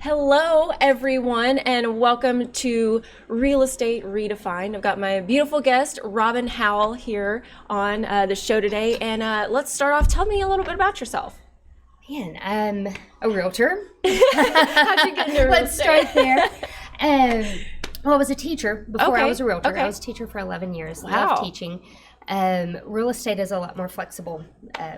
Hello, everyone, and welcome to Real Estate Redefined. I've got my beautiful guest, Robin Howell, here on the show today. And let's start off. Tell me a little bit about yourself. Man, I'm a realtor. How'd you get into real Let's estate? start there. Well, I was a teacher before I was a realtor. Okay. I was a teacher for 11 years. Wow. Loved teaching. Real estate is a lot more flexible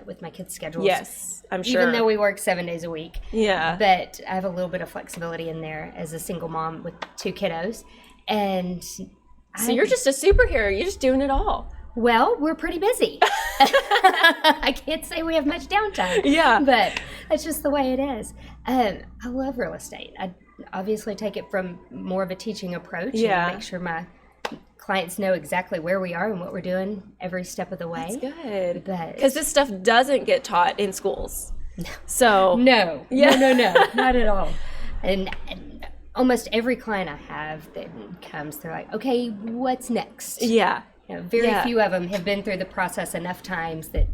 with my kids' schedules. Yes, I'm sure. Even though we work 7 days a week. Yeah. But I have a little bit of flexibility in there as a single mom with 2 kiddos. And So you're just a superhero. You're just doing it all. well, we're pretty busy. I can't say we have much downtime. Yeah. But that's just the way it is. I love real estate. I obviously take it from more of a teaching approach. Yeah. And make sure my clients know exactly where we are and what we're doing every step of the way. That's good. But Because this stuff doesn't get taught in schools. So no, Yeah. no, not at all. And almost every client I have that comes, they're like, okay, what's next? yeah. You know, very Yeah. few of them have been through the process enough times that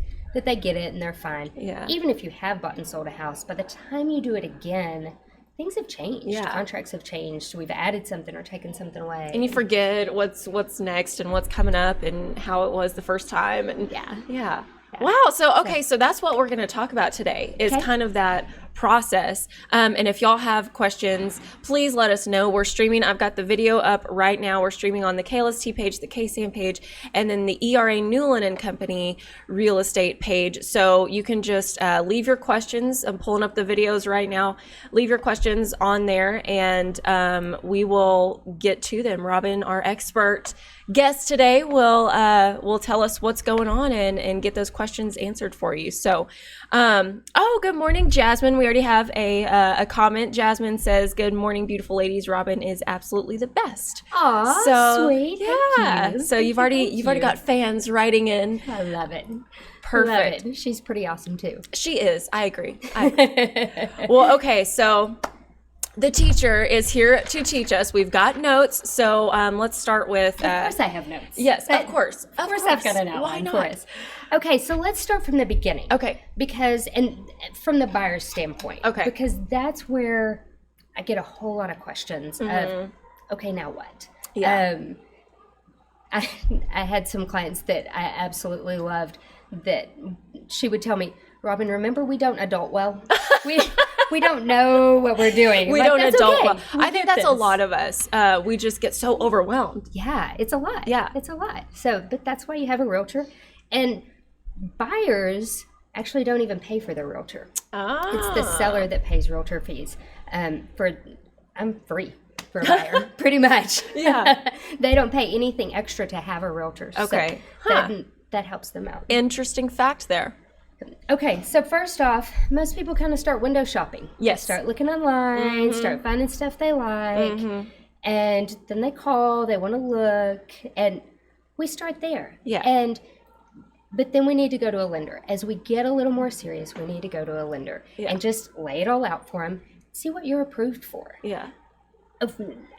they get it and they're fine. Yeah. Even if you have bought and sold a house, by the time you do it again, things have changed. Yeah. Contracts have changed. We've added something or taken something away. And you forget what's next and what's coming up and how it was the first time. And Yeah. Wow. So that's what we're going to talk about today is Okay. kind of that process. And if y'all have questions, please let us know. We're streaming. I've got the video up right now. We're streaming on the KLST page, the KSAN page, and then the ERA Newland and Company real estate page. So you can just leave your questions. I'm pulling up the videos right now. Leave your questions on there and we will get to them. Robin, our expert guest today, will tell us what's going on and get those questions answered for you. So, good morning, Jasmine. We already have a comment. Jasmine says, "Good morning, beautiful ladies. Robin is absolutely the best." Aw, So sweet. yeah. Thank you. So you've already got fans writing in. I love it. Perfect. Love it. She's pretty awesome too. She is. I agree. Well, okay. So the teacher is here to teach us. We've got notes. So let's start with. Of course I have notes. Yes, But of course. Of course I've got an Why outline not? for us. Okay, so let's start from the beginning. Okay. And from the buyer's standpoint. Okay. Because that's where I get a whole lot of questions of, okay, now what? Yeah. I had some clients that I absolutely loved that she would tell me, Robin, remember we don't adult well. We don't know what we're doing. We Like, don't that's adult okay. well. We I think get that's a this. lot of us. We just get so overwhelmed. Yeah, it's a lot. Yeah. It's a lot. So, but that's why you have a realtor. And buyers actually don't even pay for their realtor. Ah. It's the seller that pays realtor fees. I'm free for a buyer, pretty much. Yeah. They don't pay anything extra to have a realtor. Okay. So that helps them out. Interesting fact there. Okay, so first off, most people kind of start window shopping. Yes. Start looking online, start finding stuff they like, and then they call, they want to look, and we start there. Yeah. But then we need to go to a lender. As we get a little more serious, we need to go to a lender and just lay it all out for them, see what you're approved for. Yeah.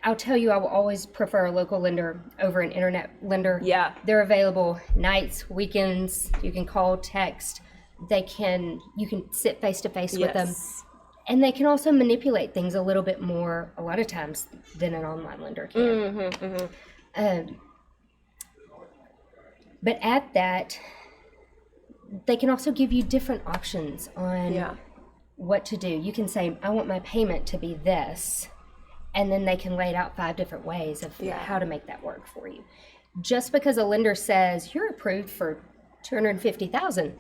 I'll tell you, I will always prefer a local lender over an internet lender. Yeah. They're available nights, weekends. You can call, text. You can sit face to face with them. Yes. And they can also manipulate things a little bit more, a lot of times, than an online lender can. But at that, they can also give you different options on what to do. You can say, I want my payment to be this. And then they can lay it out 5 different ways of how to make that work for you. Just because a lender says you're approved for $250,000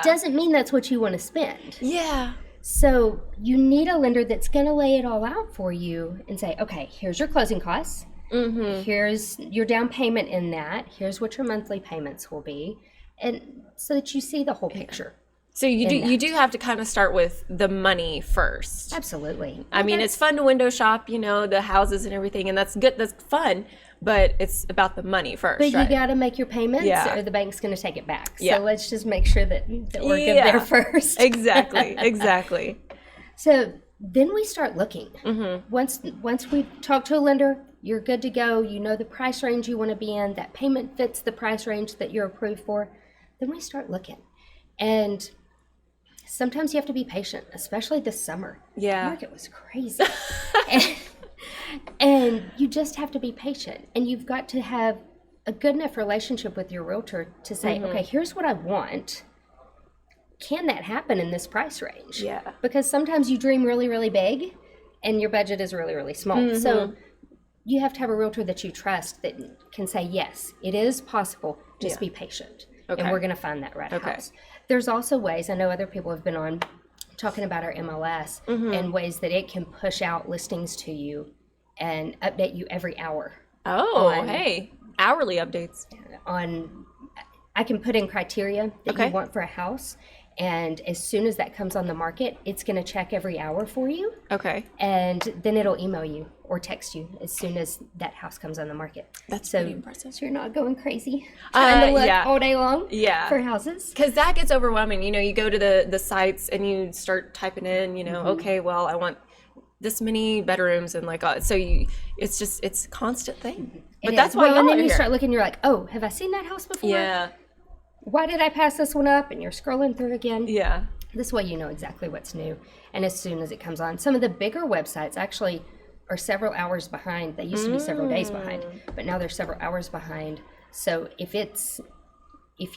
doesn't mean that's what you want to spend. Yeah. So you need a lender that's going to lay it all out for you and say, okay, here's your closing costs. Here's your down payment in that. Here's what your monthly payments will be. And so that you see the whole picture. So you do have to kind of start with the money first. Absolutely. I mean, it's fun to window shop, the houses and everything, and that's good. That's fun, but it's about the money first. But right? you got to make your payments or the bank's going to take it back. So Yeah. let's just make sure that we're good there first. Exactly. So then we start looking. Once we talk to a lender, you're good to go. You know the price range you want to be in. That payment fits the price range that you're approved for. Then we start looking. And sometimes you have to be patient, especially this summer. Yeah. The market was crazy. and you just have to be patient. And you've got to have a good enough relationship with your realtor to say, okay, here's what I want. Can that happen in this price range? Yeah. Because sometimes you dream really, really big and your budget is really, really small. So you have to have a realtor that you trust that can say, yes, it is possible. Just be patient. Okay. And we're going to find that right house. There's also ways, I know other people have been on talking about our MLS and ways that it can push out listings to you and update you every hour. Oh, hey, hourly updates. I can put in criteria that you want for a house. And as soon as that comes on the market, it's going to check every hour for you. Okay. And then it'll email you or text you as soon as that house comes on the market. That's pretty impressive. So you're not going crazy trying to look all day long for houses. Because that gets overwhelming. You know, you go to the sites and you start typing in, you know, okay, well, I want this many bedrooms and like, it's a constant thing. But that's why and then you start looking, you're like, oh, have I seen that house before? Yeah. Why did I pass this one up? And you're scrolling through again. Yeah. This way you know exactly what's new. And as soon as it comes on, some of the bigger websites actually are several hours behind. They used to be several days behind, but now they're several hours behind. So if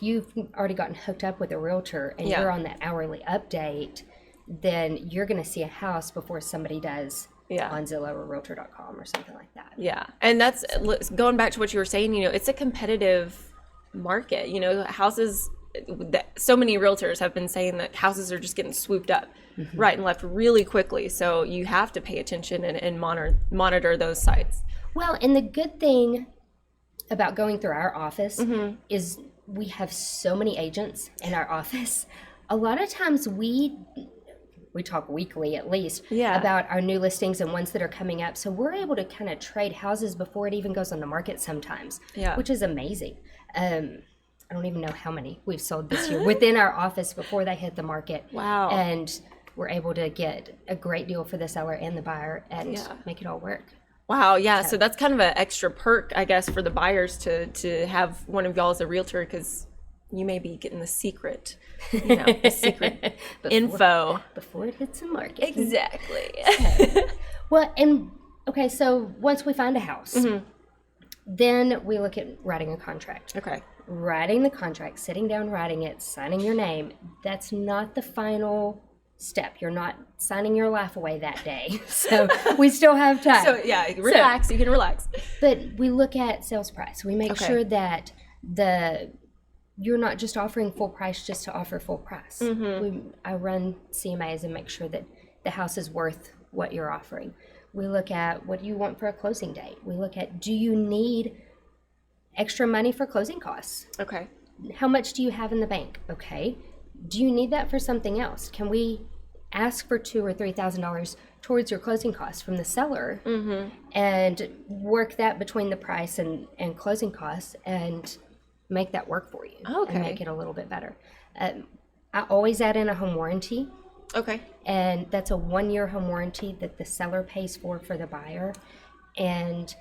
you've already gotten hooked up with a realtor and you're on that hourly update, then you're going to see a house before somebody does on Zillow or Realtor.com or something like that. Yeah. And that's going back to what you were saying, you know, it's a competitive market. You know, houses, so many realtors have been saying that houses are just getting swooped up right and left really quickly. So you have to pay attention and monitor those sites. Well, and the good thing about going through our office is we have so many agents in our office. A lot of times we talk weekly at least about our new listings and ones that are coming up. So we're able to kind of trade houses before it even goes on the market sometimes, which is amazing. I don't even know how many we've sold this year within our office before they hit the market. Wow. And we're able to get a great deal for the seller and the buyer and make it all work. Wow. Yeah. So that's kind of an extra perk, I guess, for the buyers to have one of y'all as a realtor, because you may be getting the secret, you know, the secret info before it hits the market. Exactly. Well, and okay, so once we find a house, then we look at writing a contract. Okay. Writing the contract, sitting down, writing it, signing your name. That's not the final step. You're not signing your life away that day. So we still have time. So yeah, relax. You can relax. But we look at sales price. We make sure that you're not just offering full price just to offer full price. I run CMAs and make sure that the house is worth what you're offering. We look at what do you want for a closing date. We look at, do you need extra money for closing costs? Okay. How much do you have in the bank? Okay. Do you need that for something else? Can we ask for $2,000 or $3,000 towards your closing costs from the seller and work that between the price and closing costs and make that work for you and make it a little bit better. I always add in a home warranty. Okay. And that's a 1-year home warranty that the seller pays for the buyer. And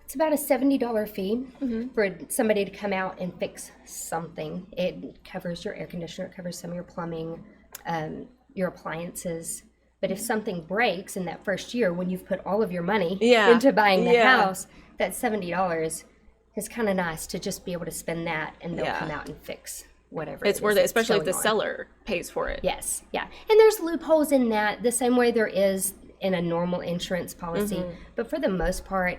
it's about a $70 fee for somebody to come out and fix something. It covers your air conditioner, it covers some of your plumbing, your appliances. But if something breaks in that first year, when you've put all of your money into buying the house, that $70 is kind of nice to just be able to spend that and they'll come out and fix whatever. It's worth it, especially if the seller pays for it. Yes, yeah. And there's loopholes in that the same way there is in a normal insurance policy. But for the most part,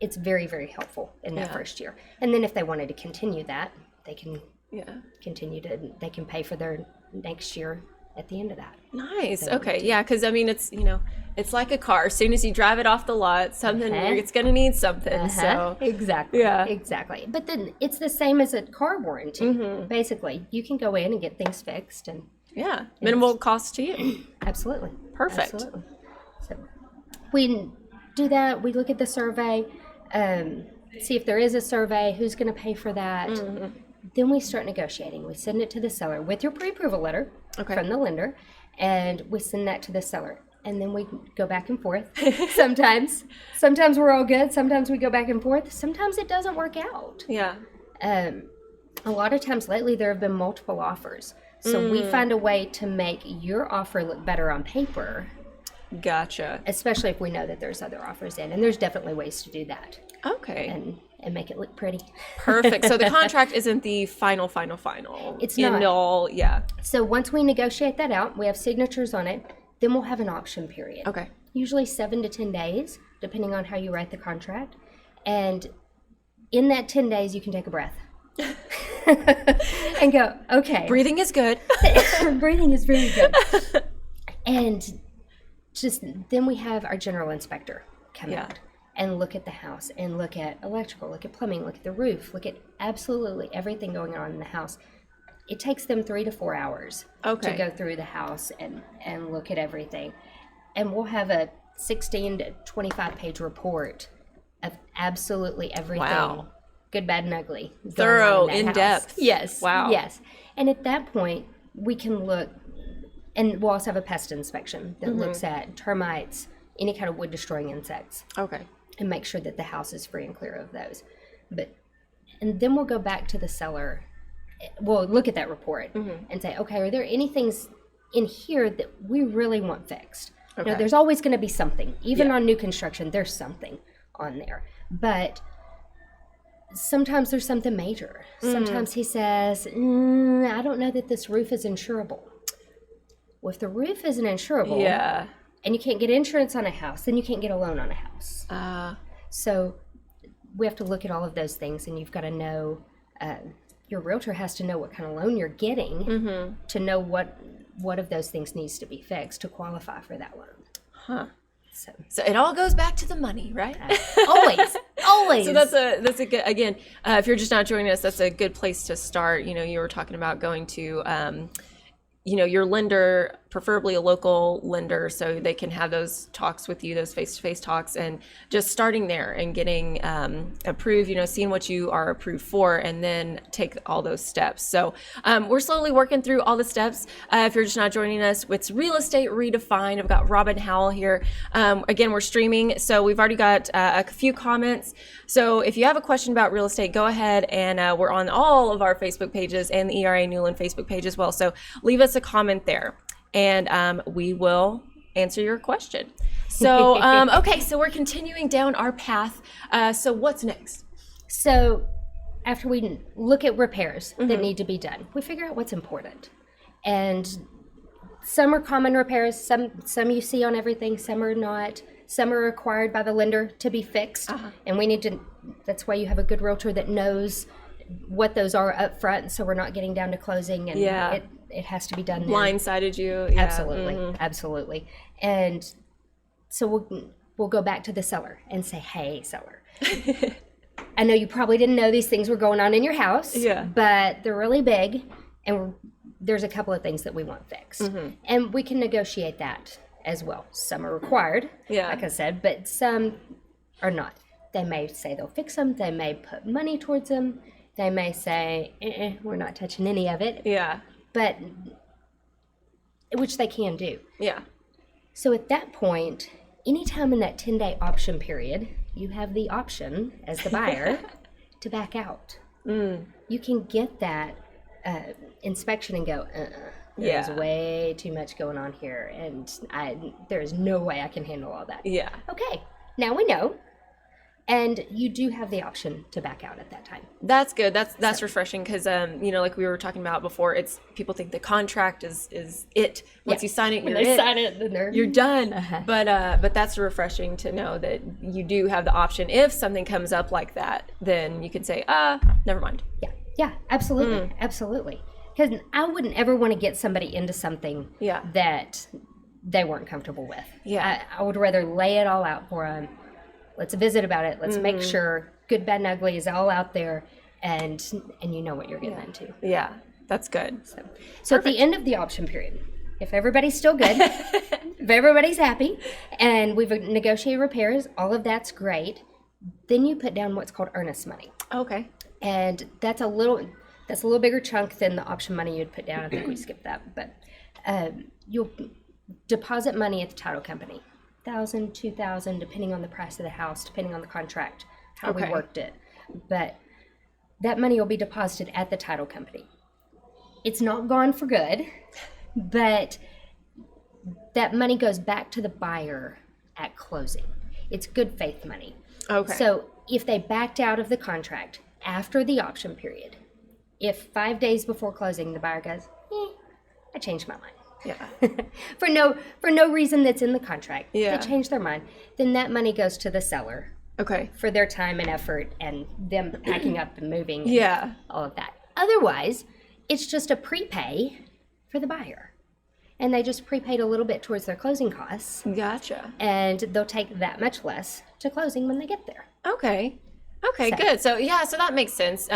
it's very, very helpful in that first year. And then if they wanted to continue that, they can they can pay for their next year at the end of that. Nice. Okay. Yeah. Because I mean, it's, you know, it's like a car. As soon as you drive it off the lot, something it's going to need something. So exactly. Yeah. Exactly. But then it's the same as a car warranty. Basically, you can go in and get things fixed and minimal cost to you. Absolutely. Perfect. Absolutely. So we do that. We look at the survey, see if there is a survey, who's going to pay for that. Then we start negotiating. We send it to the seller with your pre-approval letter from the lender, and we send that to the seller. And then we go back and forth. Sometimes we're all good. Sometimes we go back and forth. Sometimes it doesn't work out. Yeah. a lot of times lately there have been multiple offers. So we find a way to make your offer look better on paper. Gotcha. Especially if we know that there's other offers in. And there's definitely ways to do that. Okay. And make it look pretty. Perfect. So the contract isn't the final. It's not. All, yeah. So once we negotiate that out, we have signatures on it, then we'll have an option period. Okay. Usually 7 to 10 days, depending on how you write the contract. And in that 10 days, you can take a breath. And go, okay. Breathing is good. Breathing is really good. And just then we have our general inspector come out and look at the house and look at electrical, look at plumbing, look at the roof, look at absolutely everything going on in the house. It takes them 3 to 4 hours to go through the house and look at everything. And we'll have a 16 to 25 page report of absolutely everything. Wow. Good, bad, and ugly. Thorough, in depth. Yes. Wow. Yes. And at that point, we can look, and we'll also have a pest inspection that looks at termites, any kind of wood destroying insects. Okay. And make sure that the house is free and clear of those. And then we'll go back to the seller. We'll look at that report and say, okay, are there any things in here that we really want fixed? Okay. There's always going to be something. Even on new construction, there's something on there. But sometimes there's something major. Sometimes he says, I don't know that this roof is insurable. Well, if the roof isn't insurable and you can't get insurance on a house, then you can't get a loan on a house. So we have to look at all of those things, and you've got to know, your realtor has to know what kind of loan you're getting to know what of those things needs to be fixed to qualify for that loan. Huh. So it all goes back to the money, right? Always. So that's a good, again, if you're just not joining us, that's a good place to start. You were talking about going to, your lender, preferably a local lender, so they can have those talks with you, those face-to-face talks, and just starting there and getting approved, seeing what you are approved for, and then take all those steps. So we're slowly working through all the steps. If you're just not joining us, it's Real Estate Redefined. I've got Robin Howell here. Again, we're streaming, so we've already got a few comments. So if you have a question about real estate, go ahead, and we're on all of our Facebook pages and the ERA Newland Facebook page as well. So leave us a comment there, and we will answer your question. So, okay, so we're continuing down our path. So what's next? So after we look at repairs that need to be done, we figure out what's important. And some are common repairs, some you see on everything, some are not. Some are required by the lender to be fixed. And we need to, that's why you have a good realtor that knows what those are up front, so we're not getting down to closing and it has to be done. Blindsided you. Absolutely. And so we'll go back to the seller and say, hey, seller, I know you probably didn't know these things were going on in your house, but they're really big, and there's a couple of things that we want fixed. And we can negotiate that as well. Some are required, like I said, but some are not. They may say they'll fix them. They may put money towards them. They may say, we're not touching any of it. But, which they can do. So at that point, anytime in that 10-day option period, you have the option as the buyer to back out. You can get that inspection and go, there's way too much going on here, and there's no way I can handle all that. Okay, now we know. And you do have the option to back out at that time. That's good. That's refreshing, because like we were talking about before, it's people think the contract is it. Once you sign it, you're done. But that's refreshing to know that you do have the option. If something comes up like that, then you can say, never mind. Yeah, absolutely, absolutely. Because I wouldn't ever want to get somebody into something that they weren't comfortable with. I would rather lay it all out for them. Let's visit about it. Let's make sure good, bad, and ugly is all out there, and you know what you're getting into. That's good. So at the end of the option period, if everybody's still good, if everybody's happy, and we've negotiated repairs, all of that's great, then you put down what's called earnest money. Okay. And that's a little bigger chunk than the option money you'd put down. I think we skipped that, but you'll deposit money at the title company. $1,000, $2,000, depending on the price of the house, depending on the contract, how we worked it. But that money will be deposited at the title company. It's not gone for good, but that money goes back to the buyer at closing. It's good faith money. Okay. So if they backed out of the contract after the option period, if 5 days before closing the buyer goes, I changed my mind. Yeah. for no reason that's in the contract. Yeah. They change their mind. Then that money goes to the seller. Okay. For their time and effort and them packing up and moving. And Yeah. all of that. Otherwise, it's just a prepay for the buyer. And they just prepaid a little bit towards their closing costs. Gotcha. And they'll take that much less to closing when they get there. Okay. Okay, So- good. So yeah, so that makes sense.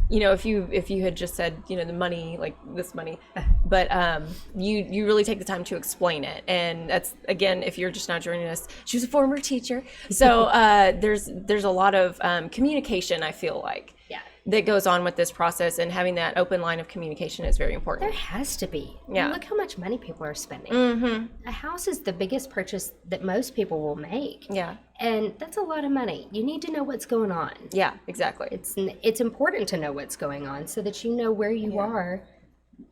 You know, if you had just said, you know, the money, like this money, but you really take the time to explain it. And that's, again, if you're just now joining us, she was a former teacher. So there's a lot of communication, I feel like, Yeah. that goes on with this process, and having that open line of communication is very important. There has to be. Yeah. Look how much money people are spending. Mm-hmm. A house is the biggest purchase that most people will make. Yeah. And that's a lot of money. You need to know what's going on. Yeah, exactly. It's important to know what's going on so that you know where you are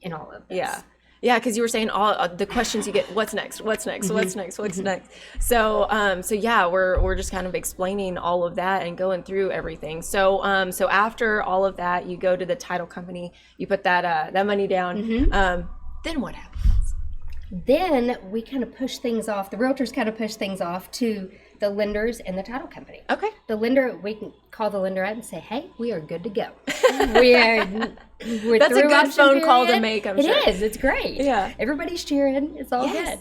in all of this. Yeah. Yeah, because you were saying all the questions you get, what's next, what's next, what's next, what's next. So, so yeah, we're just kind of explaining all of that and going through everything. So, so after all of that, you go to the title company, you put that money down. Then what happens? Then we kind of push things off. The realtors kind of push things off to the lenders and the title company. Okay. The lender, we can call the lender up and say, "Hey, we are good to go. we're That's a through good option phone call to period." make, I'm It sure. is. It's great. Yeah. Everybody's cheering. It's all Yes.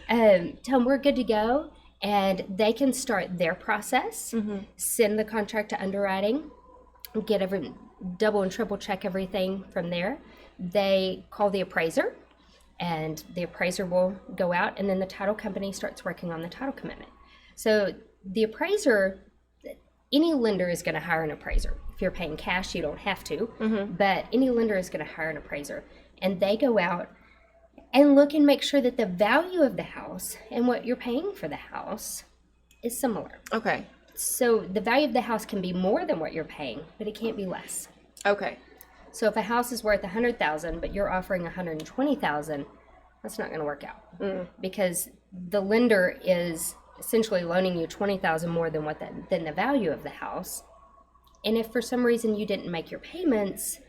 good. Tell them we're good to go, and they can start their process. Send the contract to underwriting. Get double and triple check everything from there. They call the appraiser, and the appraiser will go out, and then the title company starts working on the title commitment. So the appraiser, any lender is going to hire an appraiser. If you're paying cash, you don't have to, but any lender is going to hire an appraiser, and they go out and look and make sure that the value of the house and what you're paying for the house is similar. Okay. So the value of the house can be more than what you're paying, but it can't be less. Okay. So if a house is worth $100,000, but you're offering $120,000, that's not going to work out because the lender is essentially loaning you $20,000 more than than the value of the house. And if for some reason you didn't make your payments,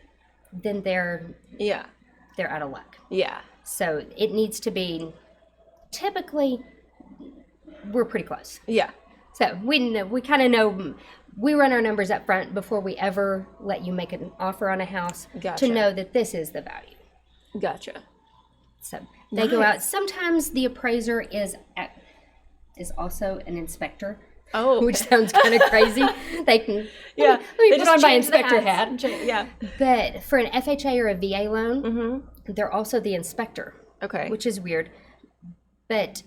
then they're out of luck. Yeah. So it needs to be, typically, we're pretty close. Yeah. So we kind of know, we run our numbers up front before we ever let you make an offer on a house Gotcha. to know that this is the value. Gotcha. So they go out. Sometimes the appraiser is also an inspector. Oh. Which sounds kind of crazy. They can let me They put just on my change the inspector hats. hat. Yeah. But for an FHA or a VA loan, they're also the inspector. Okay. Which is weird. But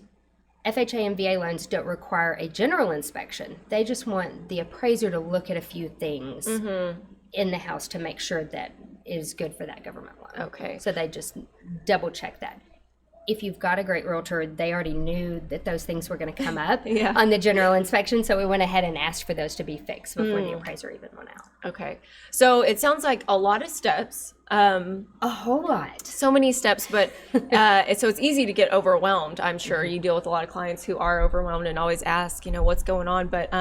FHA and VA loans don't require a general inspection. They just want the appraiser to look at a few things in the house to make sure that it is good for that government loan. Okay. So they just double check that. If you've got a great realtor, they already knew that those things were going to come up on the general inspection, so we went ahead and asked for those to be fixed before the appraiser even went out. Okay. So it sounds like a lot of steps. A whole lot. So many steps, but so it's easy to get overwhelmed. I'm sure you deal with a lot of clients who are overwhelmed and always ask, you know, what's going on. But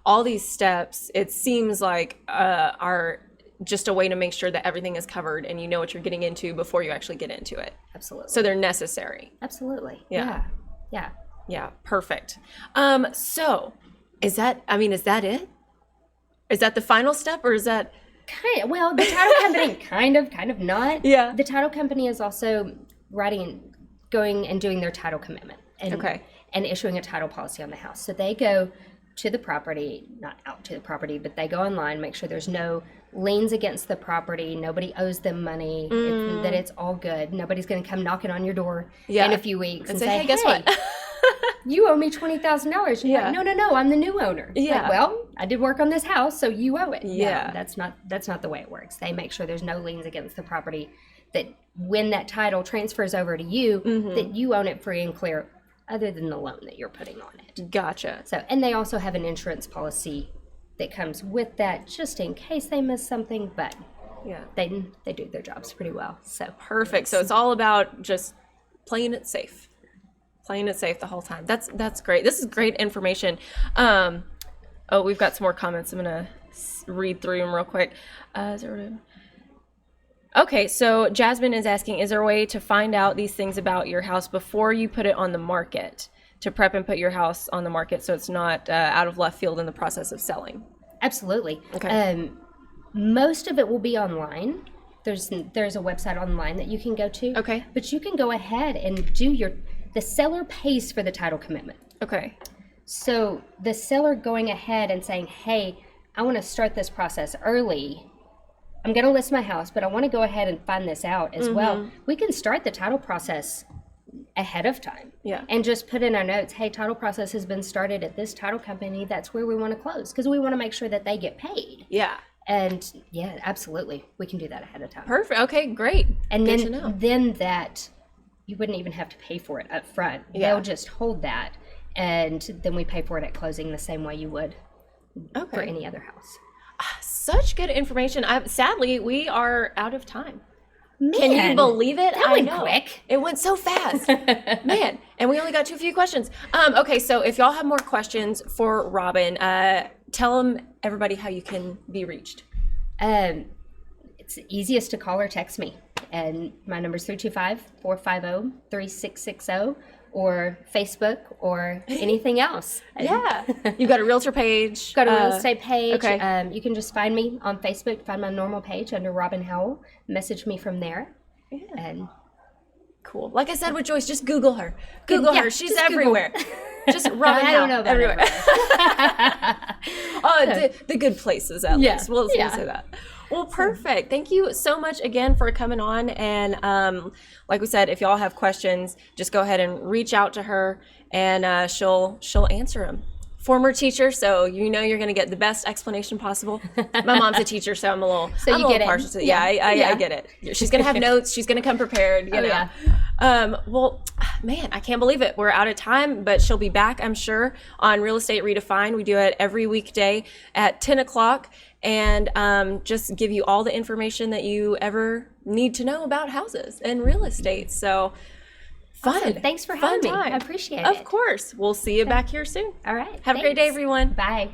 all these steps, it seems like are just a way to make sure that everything is covered and you know what you're getting into before you actually get into it. Absolutely. So they're necessary. Absolutely. Yeah. Yeah. Perfect. So is that it? Is that the final step, or is that? Well, the title company, kind of not. Yeah. The title company is also going and doing their title commitment and issuing a title policy on the house. So they go to the property, not out to the property, but they go online, make sure there's no liens against the property, nobody owes them money, that it's all good. Nobody's going to come knocking on your door in a few weeks and say, hey, guess what? You owe me $20,000. Yeah. Like, no, I'm the new owner. Yeah. Like, well, I did work on this house, so you owe it. Yeah. No, that's not the way it works. They make sure there's no liens against the property, that when that title transfers over to you, that you own it free and clear, other than the loan that you're putting on it. Gotcha. So, and they also have an insurance policy that comes with that, just in case they miss something, but Yeah. they do their jobs pretty well. So Perfect. So it's all about just playing it safe. Playing it safe the whole time. That's great. This is great information. Oh, we've got some more comments. I'm going to read through them real quick. Okay, so Jasmine is asking, is there a way to find out these things about your house before you put it on the market, to prep and put your house on the market so it's not out of left field in the process of selling? absolutely. Okay. Most of it will be online. There's a website online that you can go to. Okay. But you can go ahead and do the seller pays for the title commitment. Okay. So the seller going ahead and saying, hey, I want to start this process early. I'm going to list my house, but I want to go ahead and find this out as well. We can start the title process ahead of time. Yeah. And just put in our notes, hey, title process has been started at this title company. That's where we want to close, because we want to make sure that they get paid. Yeah. And yeah, absolutely. We can do that ahead of time. Perfect. Okay, great. And Good to know. then that you wouldn't even have to pay for it up front. Yeah. They'll just hold that, and then we pay for it at closing the same way you would for any other house. Such good information. Sadly, we are out of time. Man, Can you believe it? that went quick. It went so fast. Man, and we only got to a few questions. Okay, so if y'all have more questions for Robin, tell everybody how you can be reached. It's easiest to call or text me. And my number is 325-450-3660, or Facebook, or anything else. Yeah. You've got a realtor page. Got a real estate page. Okay. You can just find me on Facebook, find my normal page under Robin Howell, message me from there. Yeah. And Cool. Like I said with Joyce, just Google her. Google her. She's just Google. everywhere. Just Robin I Howell, don't know about everywhere. The good places at Yeah. least. We'll say that. Well, perfect. Thank you so much again for coming on. And like we said, if y'all have questions, just go ahead and reach out to her, and she'll answer them. Former teacher, so you know you're going to get the best explanation possible. My mom's a teacher, so I'm a little partial to it. Yeah, I get it. She's going to have notes. She's going to come prepared. You know. Yeah. Well, man, I can't believe it. We're out of time, but she'll be back, I'm sure, on Real Estate Redefined. We do it every weekday at 10 o'clock, and just give you all the information that you ever need to know about houses and real estate. So fun. Awesome. Thanks for having me. Time. I appreciate it. Of course. We'll see you back here soon. All right. Have a great day, everyone. Bye.